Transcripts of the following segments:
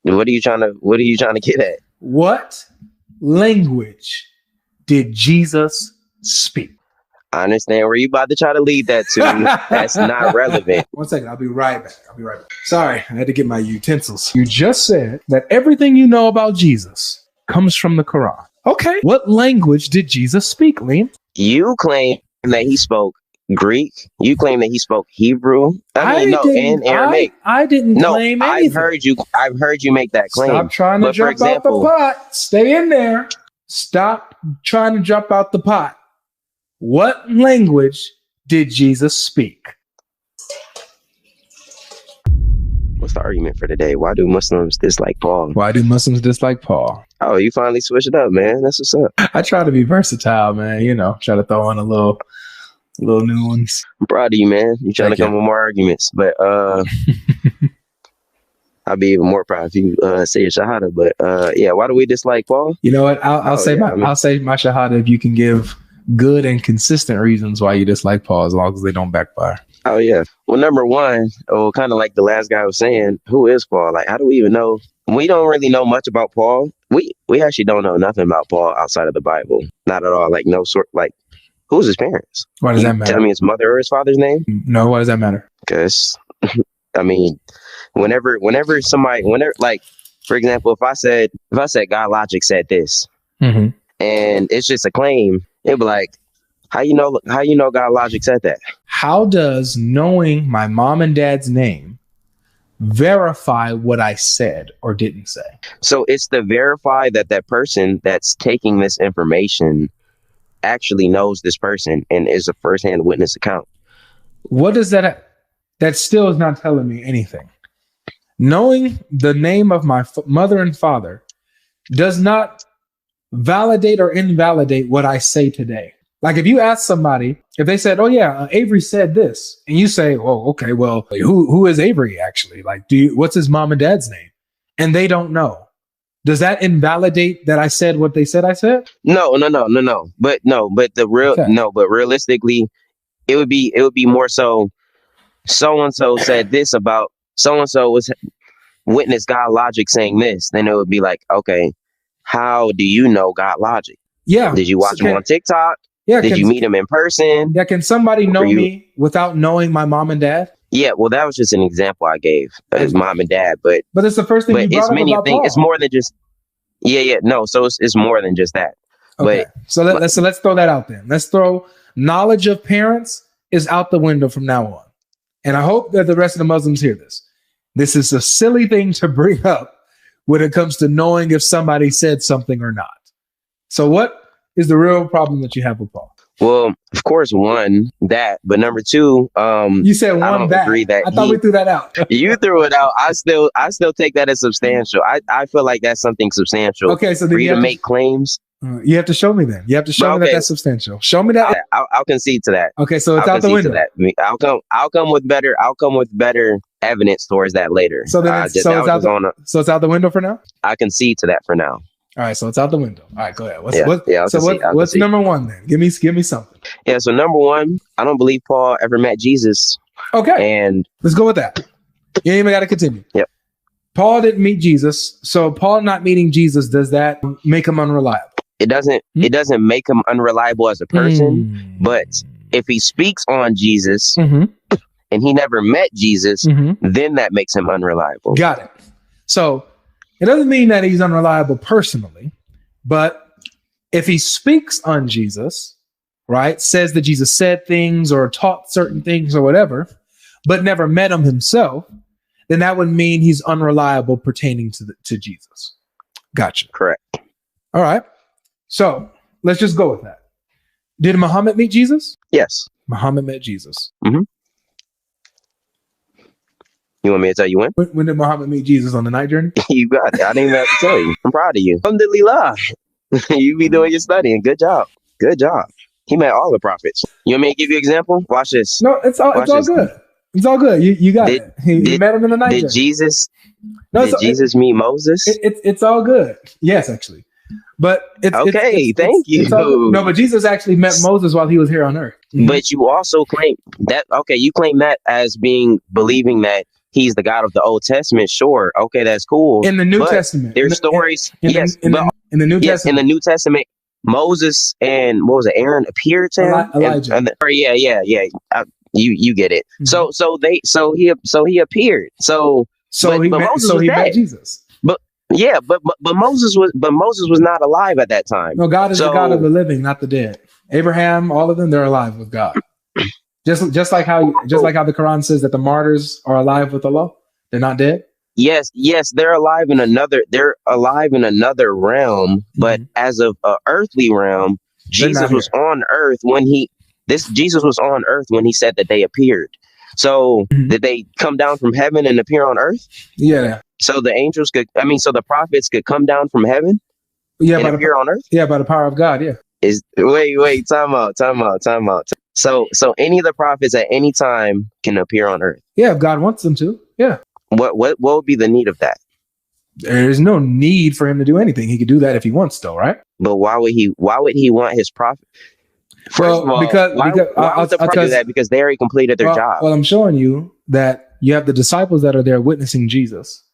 What are you trying to get at? What language did Jesus speak? I understand where you about to try to lead that to. That's not relevant. 1 second. I'll be right back. Sorry, I had to get my utensils. You just said that everything you know about Jesus comes from the Quran. Okay. What language did Jesus speak, Liam? You claim that he spoke Greek. You claim that he spoke Hebrew. And Aramaic. I didn't claim anything. I've heard you make that claim. Stop trying to jump out the pot. Stay in there. Stop trying to jump out the pot. What language did Jesus speak? What's the argument for today? Why do Muslims dislike Paul? Oh, you finally switched it up, man. That's what's up. I try to be versatile, man. You know, try to throw in a little new ones. I'm proud of you, man. You trying to come with more arguments, but I'd be even more proud if you say your shahada. But yeah, why do we dislike Paul? You know what? I'll say my shahada if you can give good and consistent reasons why you dislike Paul, as long as they don't backfire. Oh yeah. Well, number one, kind of like the last guy was saying, who is Paul? Like, how do we even know? We don't really know much about Paul. We actually don't know nothing about Paul outside of the Bible. Not at all. Like who's his parents? Why does that matter? Tell me his mother or his father's name? No, why does that matter? Because I mean, whenever somebody, like, for example, if I said GodLogic said this, mm-hmm. and it's just a claim, it'd be like, how you know GodLogic said that? How does knowing my mom and dad's name verify what I said or didn't say? So it's to verify that person that's taking this information actually knows this person and is a firsthand witness account. What does that still is not telling me anything. Knowing the name of my mother and father does not validate or invalidate what I say today. Like if you ask somebody, if they said, oh yeah, Avery said this, and you say, oh, okay, well, who is Avery actually? Like, what's his mom and dad's name? And they don't know. Does that invalidate that I said what they said I said? No. But realistically, it would be more so and so said this about so and so was witness GodLogic saying this. Then it would be like, okay, how do you know GodLogic? Yeah. Did you watch him on TikTok? Yeah. Did you meet him in person? Yeah. Can somebody know me without knowing my mom and dad? Yeah. Well, that was just an example I gave his mom and dad, but it's the first thing you brought up about Paul. It's more than just. Yeah. No. So it's more than just that. Okay. So let's throw that out there. Let's throw knowledge of parents is out the window from now on. And I hope that the rest of the Muslims hear this. This is a silly thing to bring up when it comes to knowing if somebody said something or not. So what is the real problem that you have with Paul? Well, of course, one, that, but number two, you said one, I don't agree that I thought we threw that out. You threw it out. I still take that as substantial. I feel like that's something substantial. Okay, so for you to make claims. You have to show me then. You have to show me that that's substantial. Show me that. I'll concede to that. Okay, so it's out the window. I'll come with better evidence towards that later. So then it's out the window for now? I concede to that for now. All right, so it's out the window. All right, go ahead. What's number one then? Give me something. Yeah, so number one, I don't believe Paul ever met Jesus. Okay. And let's go with that. You ain't even got to continue. Yep. Paul didn't meet Jesus. So Paul not meeting Jesus, does that make him unreliable? It doesn't make him unreliable as a person, but if he speaks on Jesus and he never met Jesus, then that makes him unreliable. Got it. So it doesn't mean that he's unreliable personally, but if he speaks on Jesus, right, says that Jesus said things or taught certain things or whatever, but never met him himself, then that would mean he's unreliable pertaining to Jesus. Gotcha. Correct. All right. So let's just go with that. Did Muhammad meet Jesus? Yes. Muhammad met Jesus. Mm-hmm. You want me to tell you when? When did Muhammad meet Jesus? On the night journey? You got it. I didn't even have to tell you. I'm proud of you. Alhamdulillah. You be doing your studying. Good job. Good job. He met all the prophets. You want me to give you an example? Watch this. No, it's all good. It's all good. You got it. He met him in the night journey. Did Jesus meet Moses? It's all good. Yes, actually. But thank you. No, but Jesus actually met Moses while he was here on earth. But you also claim that, you claim that as believing that he's the God of the Old Testament, sure, okay, that's cool. In the New But Testament, there's stories, yes, but in the New yes, in Testament, the New Testament, Moses and what was it, Aaron appeared to him. Elijah. Or yeah. You get it. Mhm. So he appeared. So he Moses was met dead. Jesus. But Moses was not alive at that time. No, God is the God of the living, not the dead. Abraham, all of them, they're alive with God. Just like how the Quran says that the martyrs are alive with Allah, they're not dead. Yes, they're alive in another realm, but as of an earthly realm, Jesus was on earth when Jesus was on earth when he said that they appeared. So did they come down from heaven and appear on earth? Yeah. So so the prophets could come down from heaven and appear on earth? Yeah, by the power of God, yeah. Wait, time out. So any of the prophets at any time can appear on earth? Yeah, if God wants them to. Yeah. What would be the need of that? There's no need for him to do anything. He could do that if he wants to, right? But why would he want his prophet? First of all, why would the prophet do that? Because they already completed their job. Well, I'm showing you that you have the disciples that are there witnessing Jesus.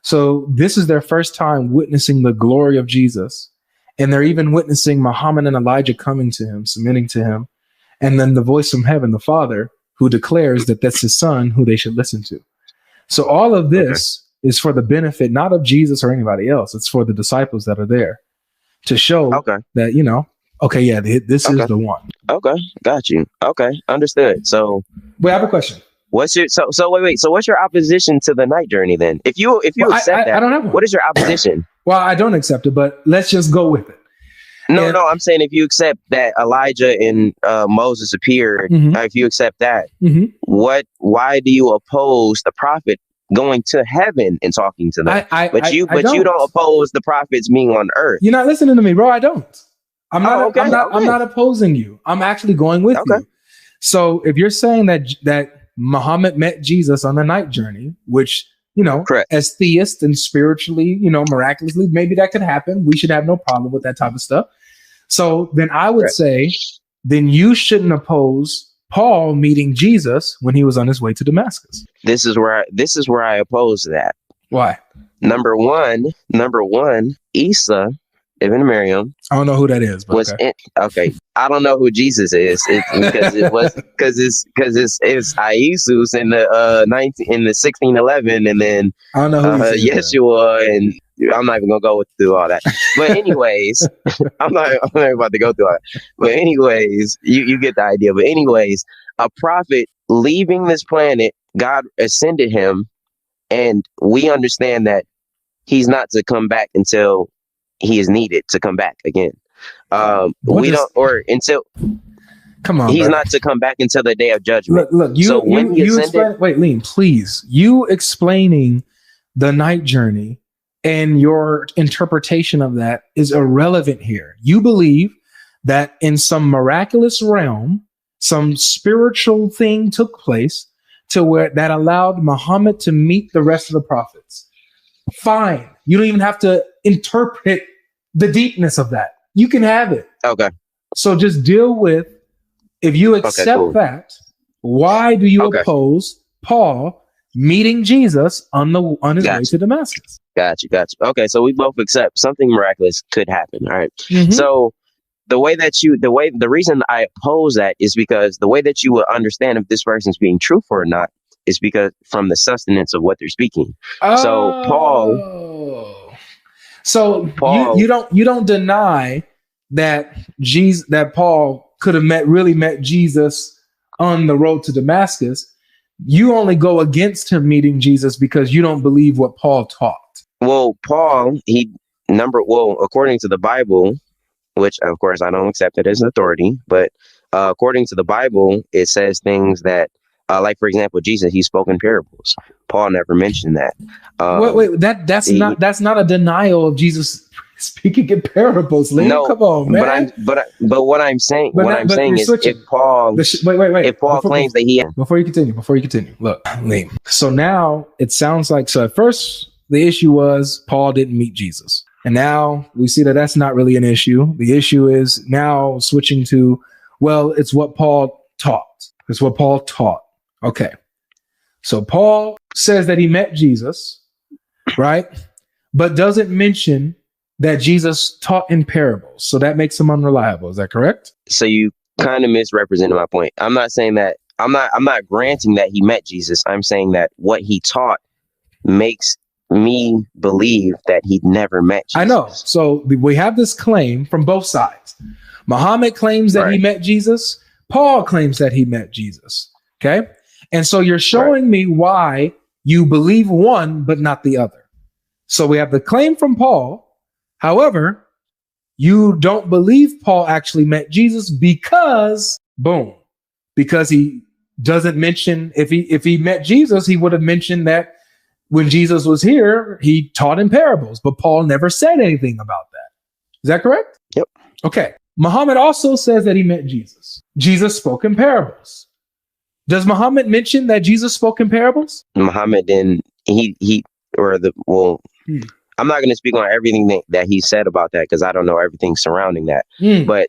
So this is their first time witnessing the glory of Jesus. And they're even witnessing Muhammad and Elijah coming to him, submitting to him. And then the voice from heaven, the Father, who declares that that's his son who they should listen to. So all of this is for the benefit, not of Jesus or anybody else. It's for the disciples that are there to show that, this is the one. Okay. Got you. Okay. Understood. So wait, I have a question. What's your So what's your opposition to the night journey then? If you accept that, I don't have one. What is your opposition? Well, I don't accept it, but let's just go with it. No, I'm saying if you accept that Elijah and Moses appeared, if you accept that, why do you oppose the prophet going to heaven and talking to them? You don't oppose the prophets being on earth. You're not listening to me, bro. I don't. I'm not opposing you. I'm actually going with you. So if you're saying that Muhammad met Jesus on the night journey, which, correct, as theists and spiritually, miraculously, maybe that could happen. We should have no problem with that type of stuff. So then I would say, then you shouldn't oppose Paul meeting Jesus when he was on his way to Damascus. This is where I oppose that. Why? Number one, Isa Ibn Maryam. I don't know who that is, but okay. I don't know who Jesus is because it's Iesus in the 1611, and then I don't know who Yeshua, and I'm not even gonna go through all that. But anyways, I'm not about to go through all that. But anyways, you get the idea. But anyways, a prophet leaving this planet, God ascended him, and we understand that he's not to come back until he is needed to come back again. Come on, he's not to come back until the day of judgment. Look, wait, Liam, please. You explaining the night journey and your interpretation of that is irrelevant here. You believe that in some miraculous realm, some spiritual thing took place to where that allowed Muhammad to meet the rest of the prophets. Fine. You don't even have to interpret the deepness of that. You can have it. Okay. So just deal with, if you accept that, why do you oppose Paul meeting Jesus on his way to Damascus? Got you. Okay, so we both accept something miraculous could happen. All right. So the reason I oppose that is because the way that you would understand if this person's being truthful or not is because from the sustenance of what they're speaking. So Paul, you don't deny that that Paul could have met Jesus on the road to Damascus. You only go against him meeting Jesus because you don't believe what Paul taught. Well, Paul, according to the Bible, which of course I don't accept it as an authority, but according to the Bible, it says things that, like for example, Jesus, he spoke in parables. Paul never mentioned that. That's not a denial of Jesus speaking in parables. Liam. No, come on, man. But what I'm saying is, if Paul, if Paul claims that he, before you continue, look, Liam. So now it sounds like, so at first the issue was Paul didn't meet Jesus, and now we see that that's not really an issue. The issue is now switching to, well, it's what Paul taught. It's what Paul taught. Okay. So Paul says that he met Jesus, right? But doesn't mention that Jesus taught in parables. So that makes him unreliable. Is that correct? So you kind of misrepresented my point. I'm not saying that I'm not granting that he met Jesus. I'm saying that what he taught makes me believe that he never met Jesus. I know. So we have this claim from both sides. Muhammad claims that he met Jesus. Paul claims that he met Jesus. Okay. And so you're showing me why you believe one, but not the other. So we have the claim from Paul. However, you don't believe Paul actually met Jesus because, boom, because he doesn't mention, if he met Jesus, he would have mentioned that when Jesus was here, he taught in parables, but Paul never said anything about that. Is that correct? Yep. Okay. Muhammad also says that he met Jesus. Jesus spoke in parables. Does Muhammad mention that Jesus spoke in parables? Muhammad didn't, I'm not going to speak on everything that he said about that because I don't know everything surrounding that. But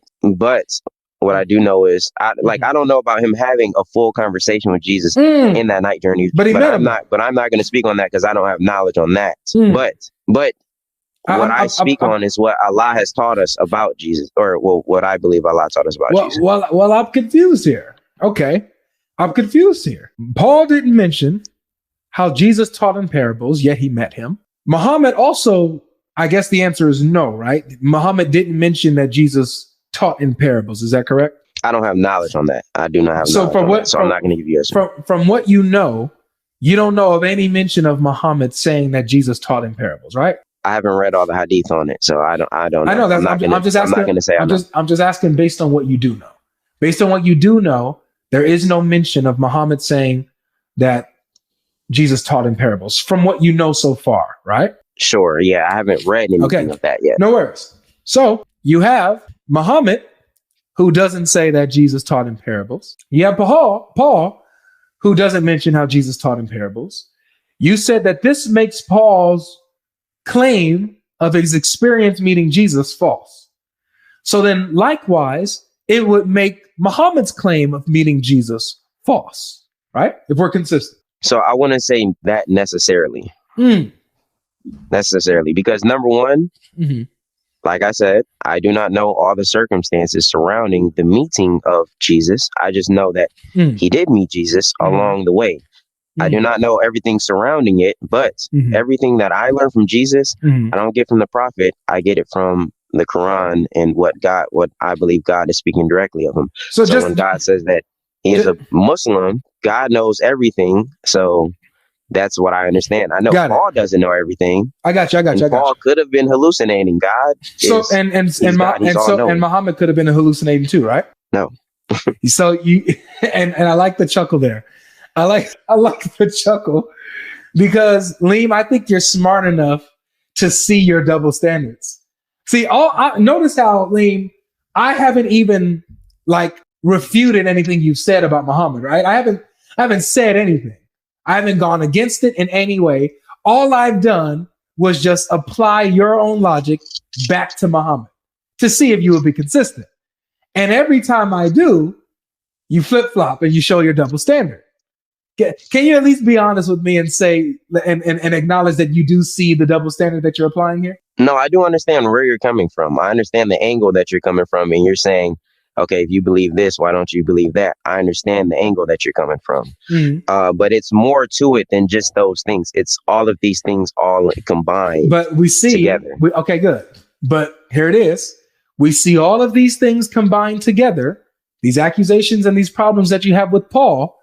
what I do know is, I don't know about him having a full conversation with Jesus in that night journey. But I'm not going to speak on that because I don't have knowledge on that. But what I speak on is what Allah has taught us about Jesus, or what I believe Allah taught us about Jesus. Well, I'm confused here. Okay, I'm confused here. Paul didn't mention how Jesus taught in parables, yet he met him. Muhammad also, I guess the answer is no, right? Muhammad didn't mention that Jesus taught in parables. Is that correct? I don't have knowledge on that. I do not have knowledge so I'm not going to give you a answer. From what you know, you don't know of any mention of Muhammad saying that Jesus taught in parables, right? I haven't read all the hadith on it, so I don't know. I know that's. I'm just asking. I'm not going to say. I'm just asking based on what you do know. Based on what you do know, there is no mention of Muhammad saying that Jesus taught in parables from what you know so far, right? Sure. Yeah, I haven't read anything of that yet. No worries. So you have Muhammad, who doesn't say that Jesus taught in parables. You have Paul, who doesn't mention how Jesus taught in parables. You said that this makes Paul's claim of his experience meeting Jesus false. So then likewise, it would make Muhammad's claim of meeting Jesus false, right? If we're consistent. So I wouldn't say that necessarily. Necessarily, because number one, like I said, I do not know all the circumstances surrounding the meeting of Jesus. I just know that he did meet Jesus along the way. I do not know everything surrounding it, but everything that I learned from Jesus, I don't get from the prophet. I get it from the Quran and what I believe God is speaking directly of him. So when God says that he is a Muslim, God knows everything. So that's what I understand. I know Paul doesn't know everything. I got you. Paul could have been hallucinating. And Muhammad could have been hallucinating too, right? No. So you and I like the chuckle there. I like the chuckle because Liam, I think you're smart enough to see your double standards. See, notice how Liam, I haven't even refuted anything you've said about Muhammad, right? I haven't said anything. I haven't gone against it in any way. All I've done was just apply your own logic back to Muhammad to see if you would be consistent. And every time I do, you flip-flop and you show your double standard. Can you at least be honest with me and say and acknowledge that you do see the double standard that you're applying here? No, I do understand where you're coming from. I understand the angle that you're coming from, and you're saying, okay, if you believe this, why don't you believe that? I understand the angle that you're coming from. But it's more to it than just those things. It's all of these things all combined. But we see together. Okay, good. But here it is. We see all of these things combined together, these accusations and these problems that you have with Paul.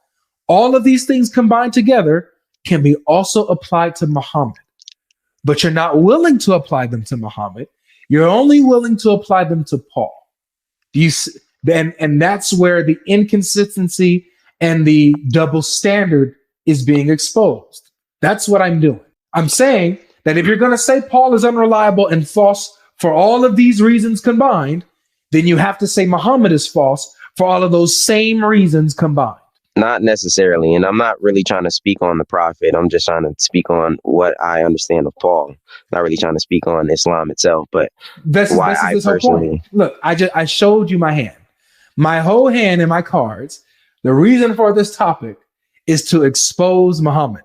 All of these things combined together can be also applied to Muhammad. But you're not willing to apply them to Muhammad. You're only willing to apply them to Paul. And that's where the inconsistency and the double standard is being exposed. That's what I'm doing. I'm saying that if you're going to say Paul is unreliable and false for all of these reasons combined, then you have to say Muhammad is false for all of those same reasons combined. Not necessarily. And I'm not really trying to speak on the prophet. I'm just trying to speak on what I understand of Paul. Not really trying to speak on Islam itself, but this is whole point. Look, I showed you my hand. My whole hand and my cards. The reason for this topic is to expose Muhammad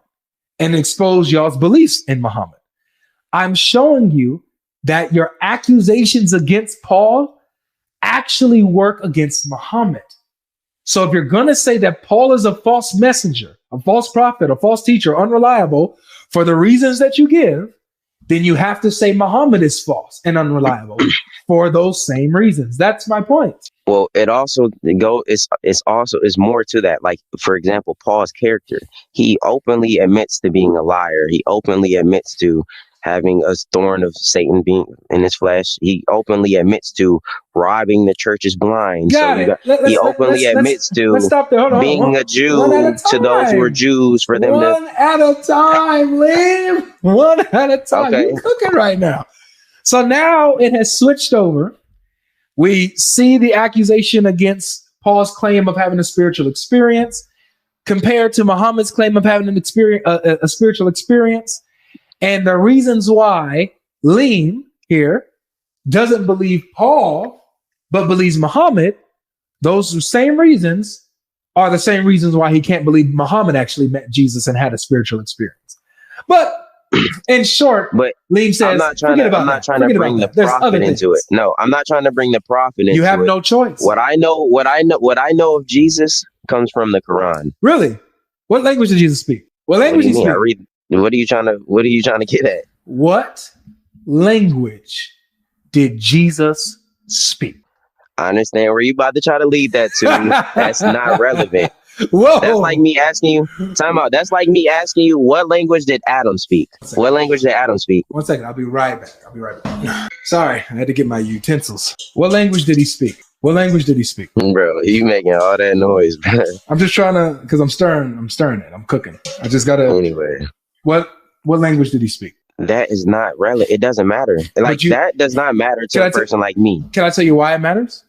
and expose y'all's beliefs in Muhammad. I'm showing you that your accusations against Paul actually work against Muhammad. So if you're going to say that Paul is a false messenger, a false prophet, a false teacher, unreliable for the reasons that you give, then you have to say Muhammad is false and unreliable for those same reasons. That's my point. Well, it also it's more to that. Like, for example, Paul's character, he openly admits to being a liar. He openly admits to having a thorn of Satan being in his flesh. He openly admits to robbing the churches blind. He openly admits to being a Jew to those who are Jews for them one at a time, Liam. One at a time. Okay. You're cooking right now. So now it has switched over. We see the accusation against Paul's claim of having a spiritual experience compared to Muhammad's claim of having a spiritual experience. And the reasons why Liam here doesn't believe Paul, but believes Muhammad, those same reasons are the same reasons why he can't believe Muhammad actually met Jesus and had a spiritual experience. But in short, Liam says, I'm not trying to bring the prophet into it. No, I'm not trying to bring the prophet into it. You have no choice. What I know of Jesus comes from the Quran. Really? What language did Jesus speak? What language did he speak? What are you trying to get at? What language did Jesus speak? I understand where you about to try to lead that to. That's not relevant. Whoa. That's like me asking you, time out. That's like me asking you, what language did Adam speak? What language did Adam speak? 1 second. I'll be right back. Sorry, I had to get my utensils. What language did he speak? What language did he speak? Bro, you making all that noise, bro. I'm just trying to, because I'm stirring it. I'm cooking. I just got to. Anyway. What language did he speak? That is not relevant. It doesn't matter. That does not matter to a person like me. Can I tell you why it matters?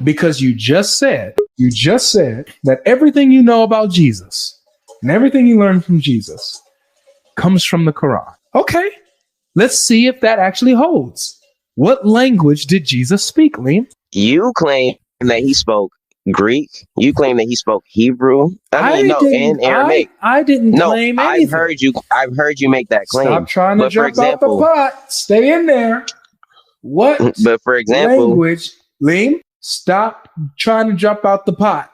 Because you just said that everything you know about Jesus and everything you learn from Jesus comes from the Quran. Okay, let's see if that actually holds. What language did Jesus speak, Liam? You claim that he spoke Greek. You claim that he spoke Hebrew. And Aramaic. I didn't claim anything. I've heard you make that claim. Stop trying to jump out the pot. Stay in there. What? But for example, language, Liam, stop trying to jump out the pot.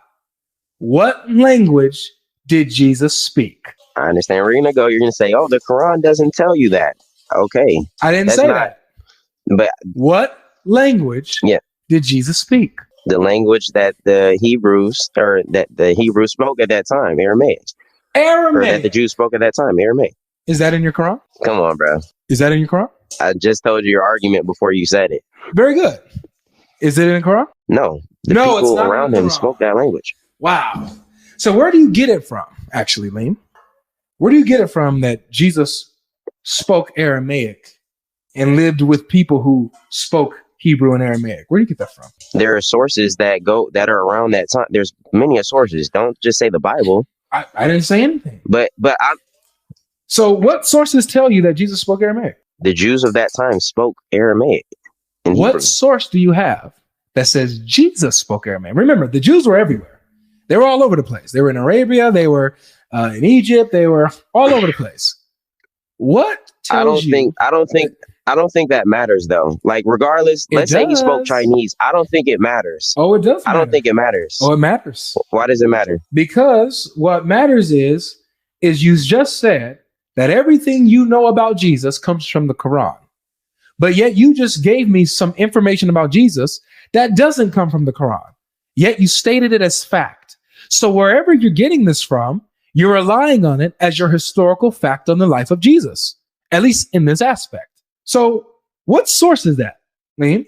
What language did Jesus speak? I understand where you're gonna go. You're gonna say, "Oh, the Quran doesn't tell you that." Okay, I didn't say that. But what language? Did Jesus speak? The language that the Hebrews spoke at that time, Aramaic. Or that the Jews spoke at that time, Aramaic. Is that in your Quran? Come on, bro. Is that in your Quran? I just told you your argument before you said it. Very good. Is it in the Quran? No. People around him spoke that language. Wow. So where do you get it from, actually, Liam? Where do you get it from that Jesus spoke Aramaic and lived with people who spoke Hebrew and Aramaic? Where do you get that from? There are sources that are around that time. There's many sources. Don't just say the Bible. I didn't say anything. So what sources tell you that Jesus spoke Aramaic? The Jews of that time spoke Aramaic. What source do you have that says Jesus spoke Aramaic? Remember, the Jews were everywhere. They were all over the place. They were in Arabia. They were in Egypt. They were all over the place. What tells you? I don't think that matters though. Like, regardless, let's say he spoke Chinese. I don't think it matters. Oh, it does matter. I don't think it matters. Oh, it matters. Why does it matter? Because what matters is you just said that everything you know about Jesus comes from the Quran. But yet you just gave me some information about Jesus that doesn't come from the Quran. Yet you stated it as fact. So wherever you're getting this from, you're relying on it as your historical fact on the life of Jesus, at least in this aspect. So what source is that, Liam,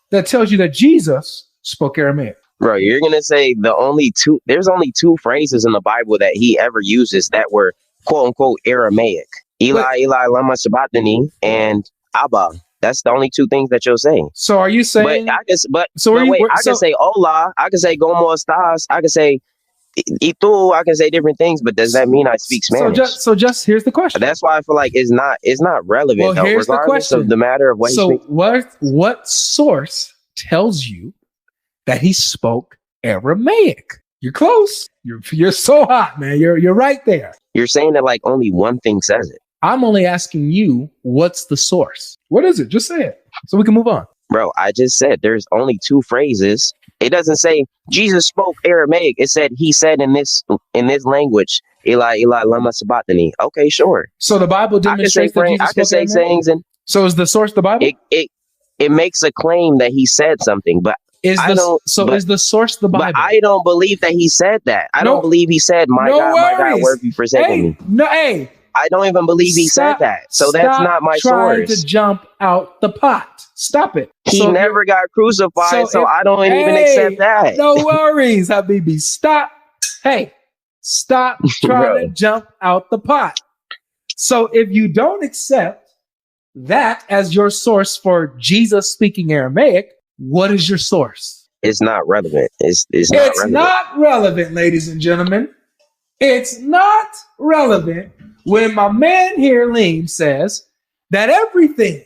that tells you that Jesus spoke Aramaic? Bro, you're going to say there's only two phrases in the Bible that he ever uses that were quote unquote Aramaic. Eli, lama sabachthani, and Abba. That's the only two things that you'll say. So are you saying? I can say hola. I can say como estás. I can say y tú. I can say different things, but does that mean I speak Spanish? So just here's the question. That's why I feel like it's not relevant. Well, here's the question. Of the matter of what. So what source tells you that he spoke Aramaic? You're close. You're so hot, man. You're right there. You're saying that like only one thing says it. I'm only asking you, what's the source? What is it? Just say it so we can move on. Bro, I just said there's only two phrases. It doesn't say Jesus spoke Aramaic. It said he said in this language, Eli, Eli, lama sabachthani. Okay, sure. So the Bible demonstrates that Jesus I can say spoke sayings, and so is the source the Bible? it makes a claim that he said something, but is the source the Bible? But I don't believe that he said that. I don't believe he said, my God, where have you forsaken me? No, I don't even believe he said that. So that's not my source. source. To jump out the pot. Stop it. He never got crucified, so I don't even accept that. No worries, Habibi. Stop. Hey, stop trying to jump out the pot. So if you don't accept that as your source for Jesus speaking Aramaic, what is your source? It's not relevant. It's not relevant, ladies and gentlemen. It's not relevant when my man here, Liam, says that everything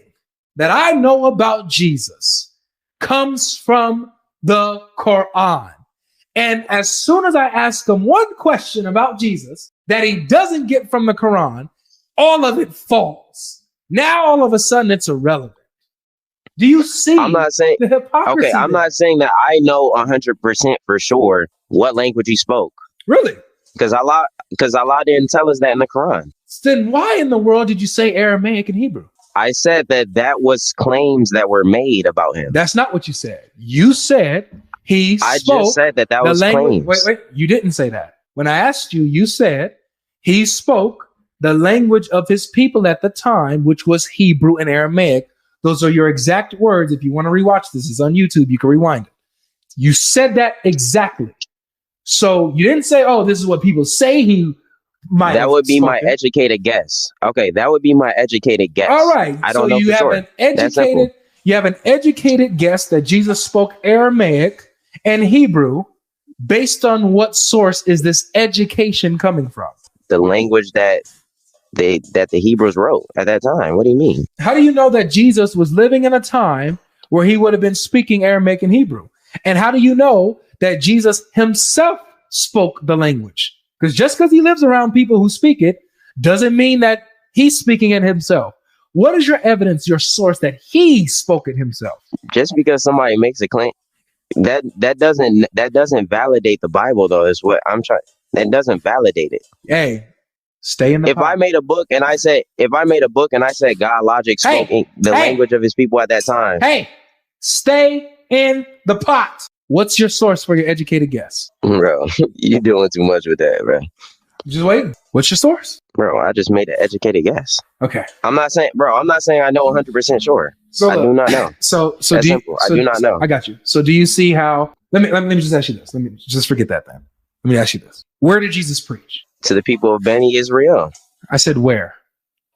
that I know about Jesus comes from the Quran. And as soon as I ask him one question about Jesus that he doesn't get from the Quran, all of it falls. Now, all of a sudden, it's irrelevant. Do you see the hypocrisy? Okay, I'm not saying that I know 100% for sure what language he spoke. Really? Because Allah didn't tell us that in the Quran. Then why in the world did you say Aramaic and Hebrew? I said that was claims that were made about him. That's not what you said. You said he spoke. I just said that was claims. Wait. You didn't say that. When I asked you, you said he spoke the language of his people at the time, which was Hebrew and Aramaic. Those are your exact words. If you want to rewatch this, it's on YouTube. You can rewind it. You said that exactly. So you didn't say, oh, this is what people say he might have That would be spoken. my educated guess. Okay, that would be my educated guess. All right. I don't know for sure. You have an educated guess that Jesus spoke Aramaic and Hebrew. Based on what source is this education coming from? The language that the Hebrews wrote at that time. What do you mean? How do you know that Jesus was living in a time where he would have been speaking Aramaic and Hebrew? And how do you know that Jesus himself spoke the language? Because just because he lives around people who speak it doesn't mean that he's speaking it himself. What is your evidence, your source that he spoke it himself? Just because somebody makes a claim, that doesn't validate the Bible, though. Is what I'm trying. That doesn't validate it. Hey, stay in the. If I made a book and I said GodLogic spoke the language of his people at that time. Hey, stay in the pot. What's your source for your educated guess? Bro, you're doing too much with that, bro. Just waiting. What's your source? Bro, I just made an educated guess. Okay. I'm not saying I know 100% sure. So I do not know. So I do not know. I got you. So do you see how? Let me just ask you this. Let me just forget that then. Let me ask you this. Where did Jesus preach? To the people of Beni Israel. I said where,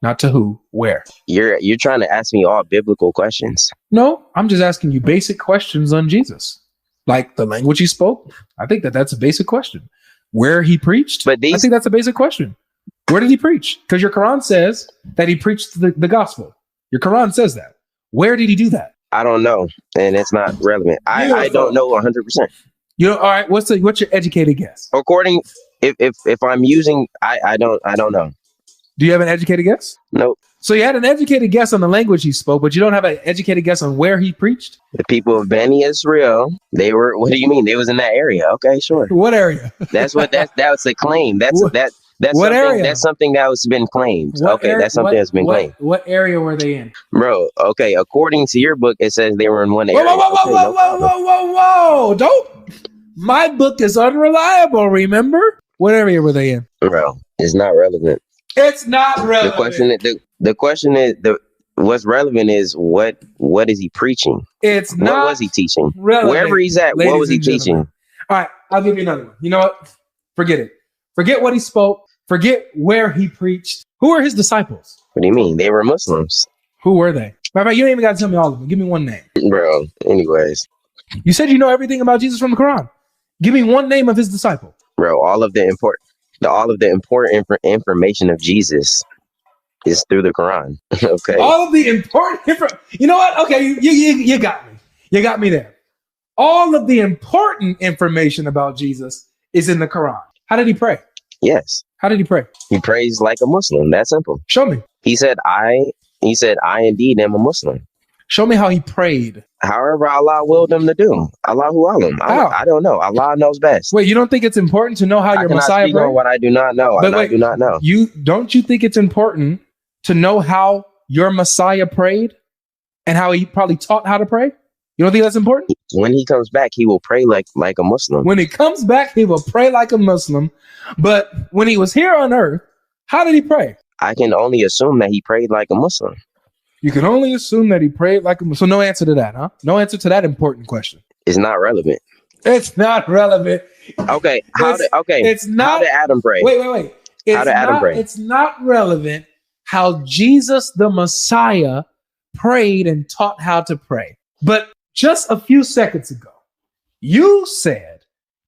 not to who. Where? You're trying to ask me all biblical questions. No, I'm just asking you basic questions on Jesus, like the language he spoke. I think that's a basic question. Where he preached. I think that's a basic question. Where did he preach? Because your Quran says that he preached the gospel. Your Quran says that. Where did he do that? I don't know, and it's not relevant. I don't know 100%. You know, all right. What's your educated guess? According, if I'm using, I don't know. Do you have an educated guess? Nope. So you had an educated guess on the language he spoke, but you don't have an educated guess on where he preached? The people of Beni Israel, they were. What do you mean? They was in that area? Okay, sure. What area? That was the claim. That's what something, area? That's something that was been claimed. That's something that's been claimed. What area were they in? Bro, okay, according to your book, it says they were in one area. Whoa. Don't. My book is unreliable, remember? What area were they in? Bro, it's not relevant. It's not relevant. The question is what's relevant is what is he preaching? It's not. What was he teaching? Relevant, wherever he's at, what was he teaching? All right, I'll give you another one. You know what? Forget it. Forget what he spoke. Forget where he preached. Who are his disciples? What do you mean? They were Muslims. Who were they? Matter of fact, you don't even got to tell me all of them. Give me one name. Bro, anyways. You said you know everything about Jesus from the Quran. Give me one name of his disciple. Bro, all of the important information of Jesus is through the Quran. Okay. All of the important you know what? Okay, you got me. You got me there. All of the important information about Jesus is in the Quran. How did he pray? Yes. How did he pray? He prays like a Muslim. That's simple. Show me. He said, I indeed am a Muslim. Show me how he prayed. However Allah willed him to do. Allahu alam. I don't know. Allah knows best. Wait, you don't think it's important to know how your Messiah prayed? On what I do not know. I do not know. Don't you think it's important to know how your Messiah prayed and how he probably taught how to pray? You don't think that's important? When he comes back, he will pray like a Muslim. When he comes back, he will pray like a Muslim. But when he was here on earth, how did he pray? I can only assume that he prayed like a Muslim. You can only assume that he prayed like a Muslim. So no answer to that, huh? No answer to that important question. It's not relevant. It's not relevant. Okay. How did Adam pray? Wait. How did Adam pray? It's not relevant how Jesus the Messiah prayed and taught how to pray. But just a few seconds ago, you said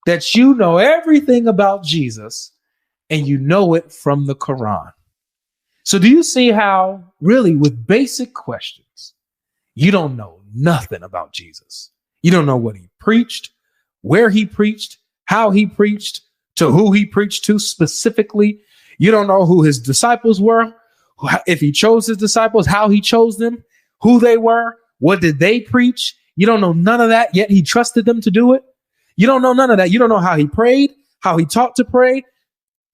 that you know everything about Jesus and you know it from the Quran. So do you see how, really, with basic questions, you don't know nothing about Jesus? You don't know what he preached, where he preached, how he preached, to who he preached to specifically. You don't know who his disciples were, if he chose his disciples, how he chose them, who they were, what did they preach. You don't know none of that, yet he trusted them to do it. You don't know none of that. You don't know how he prayed, how he taught to pray.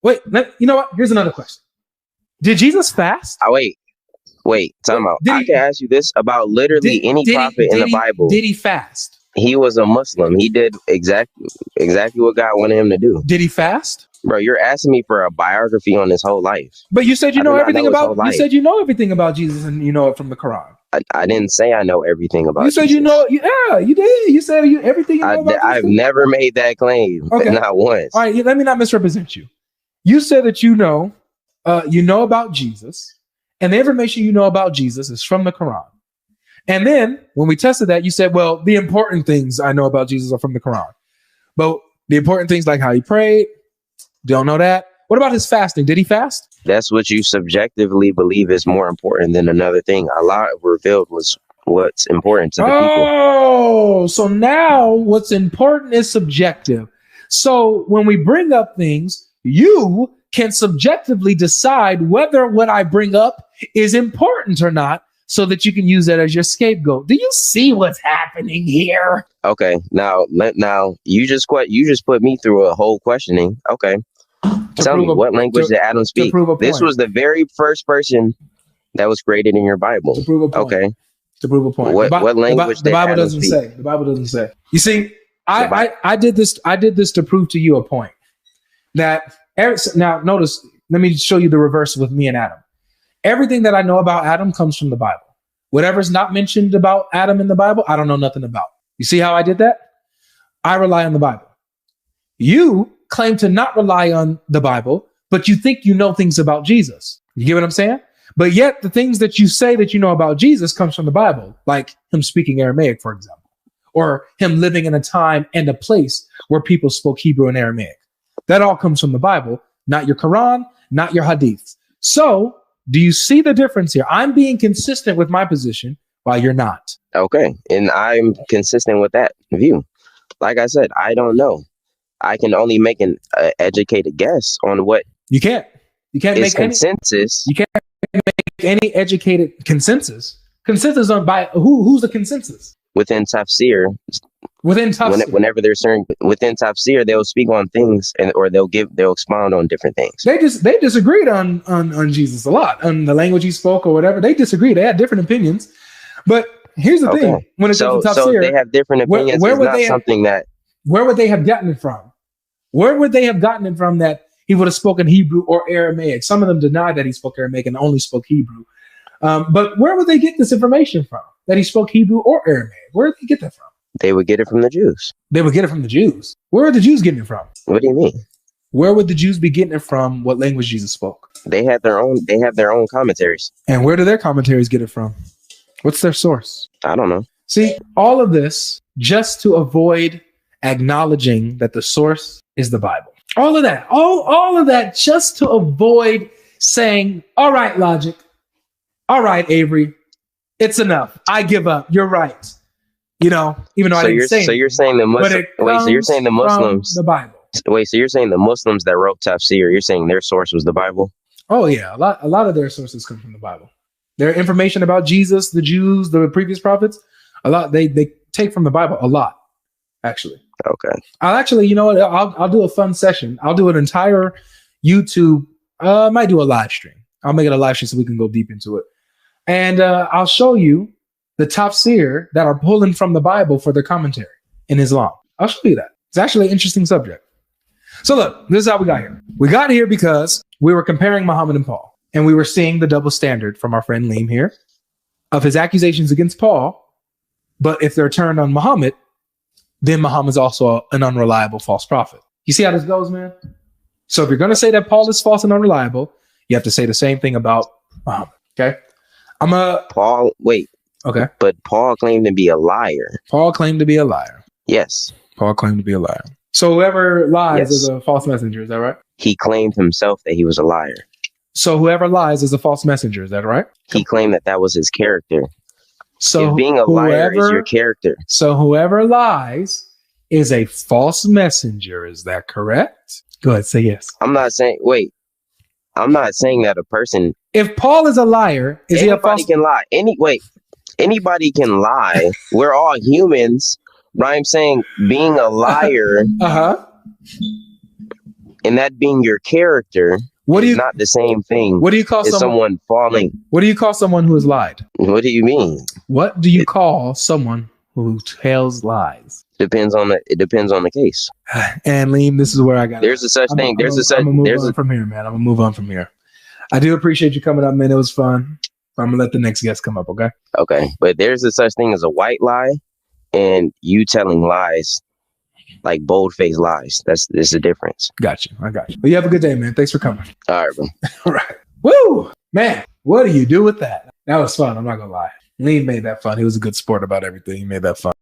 Wait, you know what? Here's another question. Did Jesus fast? Wait, time out. I can ask you this about literally any prophet in the Bible. Did he fast? He was a Muslim. He did exactly what God wanted him to do. Did he fast? Bro, you're asking me for a biography on his whole life. But you said you know everything about. You said you know everything about Jesus, and you know it from the Quran. I didn't say I know everything about. You said Jesus. You know. Yeah, you did. You said everything. You know about I've never made that claim. Okay. Not once. All right, let me not misrepresent you. You said that you know about Jesus, and the information you know about Jesus is from the Quran. And then when we tested that, you said, well, the important things I know about Jesus are from the Quran. But the important things like how he prayed, don't know that. What about his fasting? Did he fast? That's what you subjectively believe is more important than another thing. Allah revealed was what's important to the people. Oh, so now what's important is subjective. So when we bring up things, you can subjectively decide whether what I bring up is important or not, so that you can use that as your scapegoat. Do you see what's happening here? Okay, now you just put me through a whole questioning. Okay, tell me, what language did Adam speak? This was the very first person that was created in your Bible. To prove a point. Okay, to prove a point. What language? The Bible doesn't say. The Bible doesn't say. You see, I did this to prove to you a point that. Now, notice, let me show you the reverse with me and Adam. Everything that I know about Adam comes from the Bible. Whatever's not mentioned about Adam in the Bible, I don't know nothing about. You see how I did that? I rely on the Bible. You claim to not rely on the Bible, but you think you know things about Jesus. You get what I'm saying? But yet the things that you say that you know about Jesus comes from the Bible, like him speaking Aramaic, for example, or him living in a time and a place where people spoke Hebrew and Aramaic. That all comes from the Bible, not your Quran, not your Hadiths. So, do you see the difference here? I'm being consistent with my position while you're not. Okay, and I'm consistent with that view. Like I said, I don't know. I can only make an educated guess on what you can't. You can't make consensus. You can't make any educated consensus. Consensus on by who's the consensus within tafsir. Within tafsir, whenever they're certain within tafsir, they'll speak on things or they'll expound on different things. They disagreed on Jesus a lot, on the language he spoke or whatever. They disagreed. They had different opinions. But here's the thing: when it comes to tafsir, so they have different opinions. Where would they have gotten it from? Where would they have gotten it from that he would have spoken Hebrew or Aramaic? Some of them denied that he spoke Aramaic and only spoke Hebrew. But where would they get this information from? That he spoke Hebrew or Aramaic? Where did they get that from? They would get it from the Jews. They would get it from the Jews. Where are the Jews getting it from? What do you mean? Where would the Jews be getting it from? What language Jesus spoke? They have their own commentaries. And where do their commentaries get it from? What's their source? I don't know. See, all of this just to avoid acknowledging that the source is the Bible. All of that. All of that just to avoid saying, all right, Logic. All right, Avery. It's enough. I give up. You're right. You know, even though I didn't say it. So you're saying the Muslims. Wait, so you're saying the Muslims. The Bible. Wait, so you're saying the Muslims that wrote Tafsir, you're saying their source was the Bible? Oh yeah, a lot of their sources come from the Bible. Their information about Jesus, the Jews, the previous prophets, a lot they take from the Bible a lot, actually. Okay. I'll actually, you know what? I'll do a fun session. I'll do an entire YouTube. I might do a live stream. I'll make it a live stream so we can go deep into it, and I'll show you the tafsir that are pulling from the Bible for their commentary in Islam. I'll show you that. It's actually an interesting subject. So look, this is how we got here. We got here because we were comparing Muhammad and Paul, and we were seeing the double standard from our friend Liam here of his accusations against Paul. But if they're turned on Muhammad, then Muhammad's also an unreliable false prophet. You see how this goes, man? So if you're going to say that Paul is false and unreliable, you have to say the same thing about Muhammad. Okay? Paul, wait. Okay. But Paul claimed to be a liar. Paul claimed to be a liar. Yes. Paul claimed to be a liar. So whoever lies Yes. is a false messenger. Is that right? He claimed himself that he was a liar. So whoever lies is a false messenger. Is that right? He claimed that that was his character. So if being a liar is your character. So whoever lies is a false messenger. Is that correct? Go ahead, say yes. I'm not saying that a person. If Paul is a liar, is he a false? Anybody can lie. Anybody can lie. We're all humans. But I'm saying being a liar and that being your character is not the same thing. What do you call someone falling? What do you call someone who has lied? What do you mean? What do you call someone who tells lies? It depends on the case. And Liam, this is where I got. There's a such thing. I'm gonna move on from here, man. I'm gonna move on from here. I do appreciate you coming up, man. It was fun. I'm gonna let the next guest come up. Okay. Okay, but there's a such thing as a white lie, and you telling lies, like bold-faced lies. There's a difference. Got you. I got you. But you have a good day, man. Thanks for coming. All right, bro. All right. Woo, man. What do you do with that? That was fun. I'm not gonna lie. Liam made that fun. He was a good sport about everything. He made that fun.